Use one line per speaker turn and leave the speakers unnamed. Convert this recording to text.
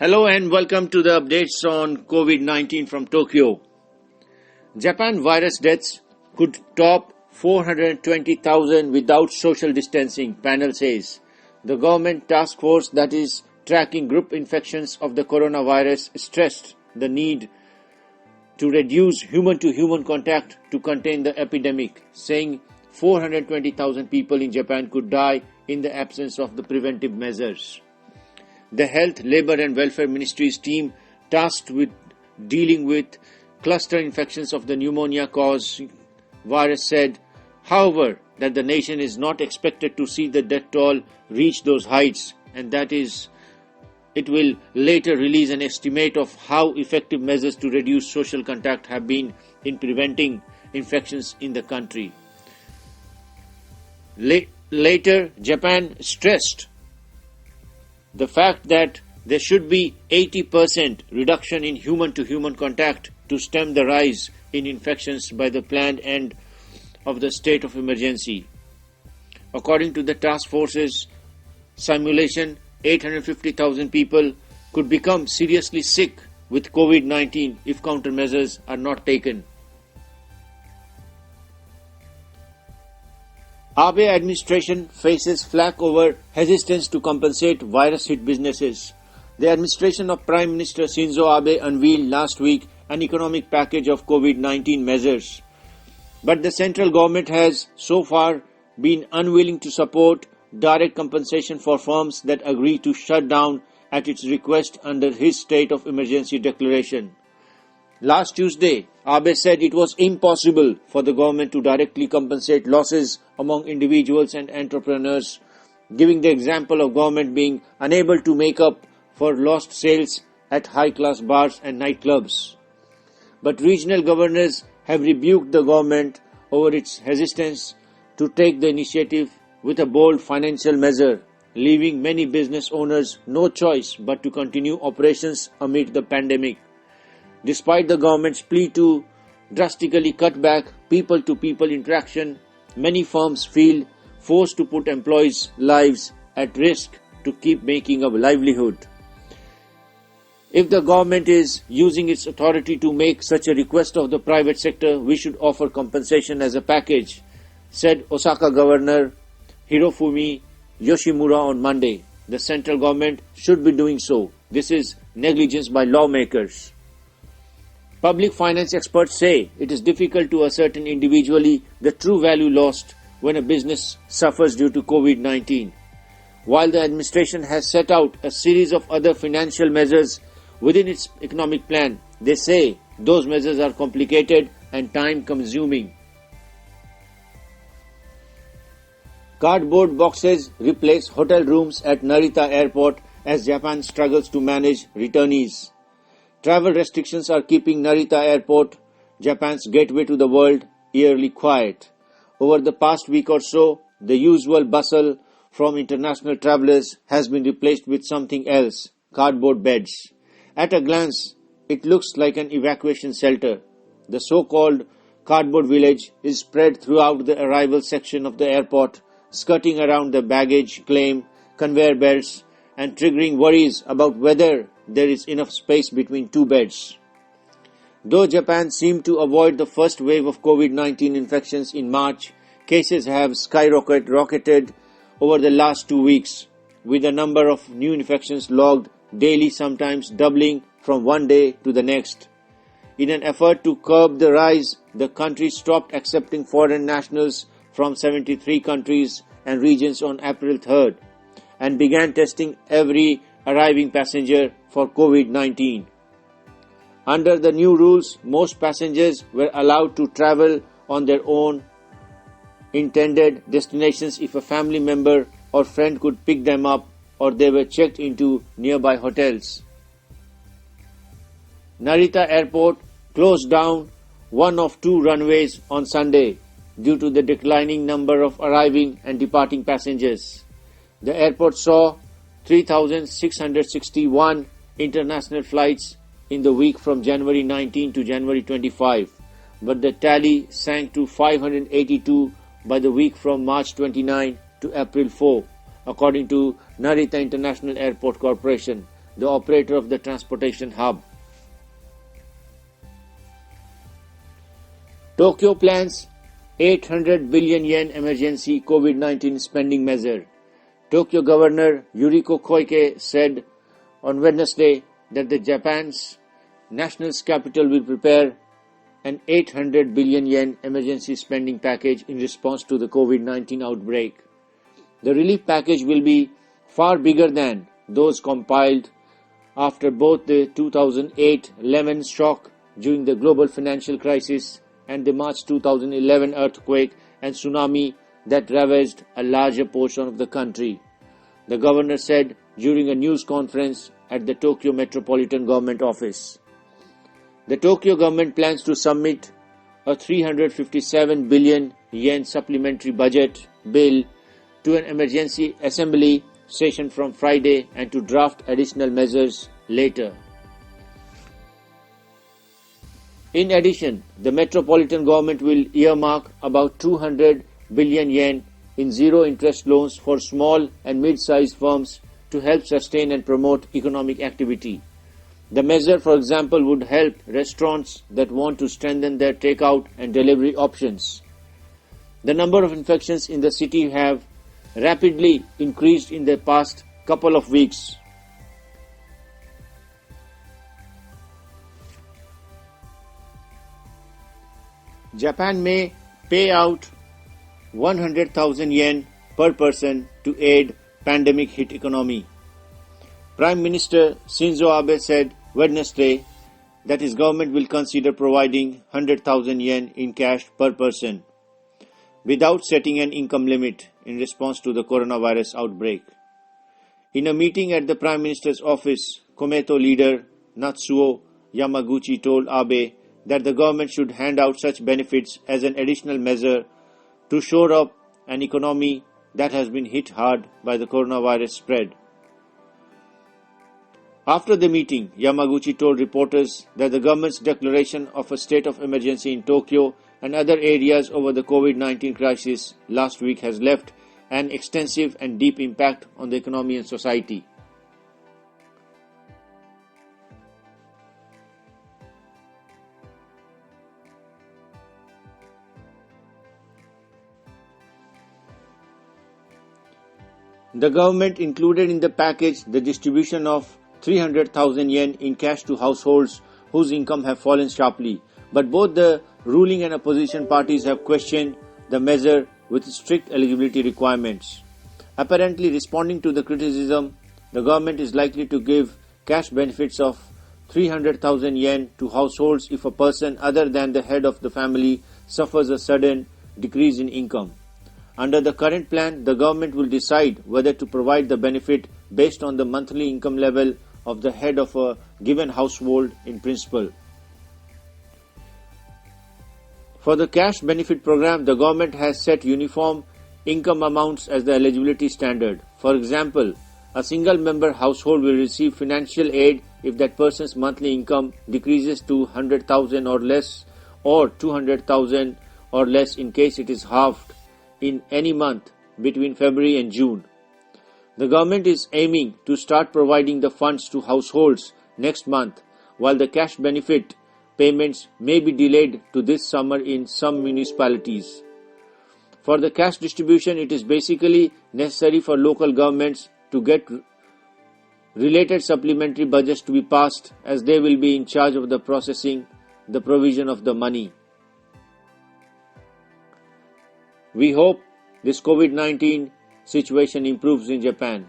Hello and welcome to the updates on COVID-19 from Tokyo. Japan virus deaths could top 420,000 without social distancing, panel says. The government task force that is tracking group infections of the coronavirus stressed the need to reduce human-to-human contact to contain the epidemic, saying 420,000 people in Japan could die in the absence of the preventive measures. The Health, Labour and Welfare Ministry's team tasked with dealing with cluster infections of the pneumonia-causing virus said, however, that the nation is not expected to see the death toll reach those heights and that it will later release an estimate of how effective measures to reduce social contact have been in preventing infections in the country. Later, Japan stressed the fact that there should be 80% reduction in human-to-human contact to stem the rise in infections by the planned end of the state of emergency. According to the task force's simulation, 850,000 people could become seriously sick with COVID-19 if countermeasures are not taken. Abe administration faces flak over hesitance to compensate virus-hit businesses. The administration of Prime Minister Shinzo Abe unveiled last week an economic package of COVID-19 measures. But the central government has so far been unwilling to support direct compensation for firms that agree to shut down at its request under his state of emergency declaration. Last Tuesday, Abe said it was impossible for the government to directly compensate losses among individuals and entrepreneurs, giving the example of government being unable to make up for lost sales at high-class bars and nightclubs. But regional governors have rebuked the government over its hesitance to take the initiative with a bold financial measure, leaving many business owners no choice but to continue operations amid the pandemic. Despite the government's plea to drastically cut back people-to-people interaction, many firms feel forced to put employees' lives at risk to keep making a livelihood. If the government is using its authority to make such a request of the private sector, we should offer compensation as a package, said Osaka Governor Hirofumi Yoshimura on Monday. The central government should be doing so. This is negligence by lawmakers. Public finance experts say it is difficult to ascertain individually the true value lost when a business suffers due to COVID-19. While the administration has set out a series of other financial measures within its economic plan, they say those measures are complicated and time-consuming. Cardboard boxes replace hotel rooms at Narita Airport as Japan struggles to manage returnees. Travel restrictions are keeping Narita Airport, Japan's gateway to the world, eerily quiet. Over the past week or so, the usual bustle from international travelers has been replaced with something else, cardboard beds. At a glance, it looks like an evacuation shelter. The so-called cardboard village is spread throughout the arrival section of the airport, skirting around the baggage claim, conveyor belts, and triggering worries about whether there is enough space between two beds. Though Japan seemed to avoid the first wave of COVID-19 infections in March, cases have skyrocketed over the last 2 weeks, with the number of new infections logged daily sometimes doubling from one day to the next. In an effort to curb the rise, the country stopped accepting foreign nationals from 73 countries and regions on April 3rd and began testing every arriving passenger for COVID-19. Under the new rules, most passengers were allowed to travel on their own intended destinations if a family member or friend could pick them up or they were checked into nearby hotels. Narita Airport closed down one of two runways on Sunday due to the declining number of arriving and departing passengers. The airport saw 3,661 international flights in the week from January 19 to January 25, but the tally sank to 582 by the week from March 29 to April 4, according to Narita International Airport Corporation. the operator of the transportation hub. Tokyo plans 800 billion yen emergency COVID-19 spending measure. Tokyo Governor Yuriko Koike said on Wednesday that the Japan's national capital will prepare an 800 billion yen emergency spending package in response to the COVID-19 outbreak. The relief package will be far bigger than those compiled after both the 2008 Lehman shock during the global financial crisis and the March 2011 earthquake and tsunami that ravaged a larger portion of the country, the governor said during a news conference at the Tokyo Metropolitan Government Office. The Tokyo government plans to submit a 357 billion yen supplementary budget bill to an emergency assembly session from Friday and to draft additional measures later. In addition, the metropolitan government will earmark about 200 billion yen in zero-interest loans for small and mid-sized firms to help sustain and promote economic activity. The measure, for example, would help restaurants that want to strengthen their takeout and delivery options. The number of infections in the city have rapidly increased in the past couple of weeks. Japan may pay out 100,000 yen per person to aid pandemic-hit economy. Prime Minister Shinzo Abe said Wednesday that his government will consider providing 100,000 yen in cash per person without setting an income limit in response to the coronavirus outbreak. In a meeting at the Prime Minister's office, Komeito leader Natsuo Yamaguchi told Abe that the government should hand out such benefits as an additional measure to shore up an economy that has been hit hard by the coronavirus spread. After the meeting, Yamaguchi told reporters that the government's declaration of a state of emergency in Tokyo and other areas over the COVID-19 crisis last week has left an extensive and deep impact on the economy and society. The government included in the package the distribution of 300,000 yen in cash to households whose income have fallen sharply, but both the ruling and opposition parties have questioned the measure with strict eligibility requirements. Apparently responding to the criticism, the government is likely to give cash benefits of 300,000 yen to households if a person other than the head of the family suffers a sudden decrease in income. Under the current plan, the government will decide whether to provide the benefit based on the monthly income level of the head of a given household in principle. For the cash benefit program, the government has set uniform income amounts as the eligibility standard. For example, a single-member household will receive financial aid if that person's monthly income decreases to 100,000 or less, or 200,000 or less in case it is halved in any month between February and June. The government is aiming to start providing the funds to households next month, while the cash benefit payments may be delayed to this summer in some municipalities. For the cash distribution, it is basically necessary for local governments to get related supplementary budgets to be passed, as they will be in charge of the processing, the provision of the money. We hope this COVID-19 situation improves in Japan.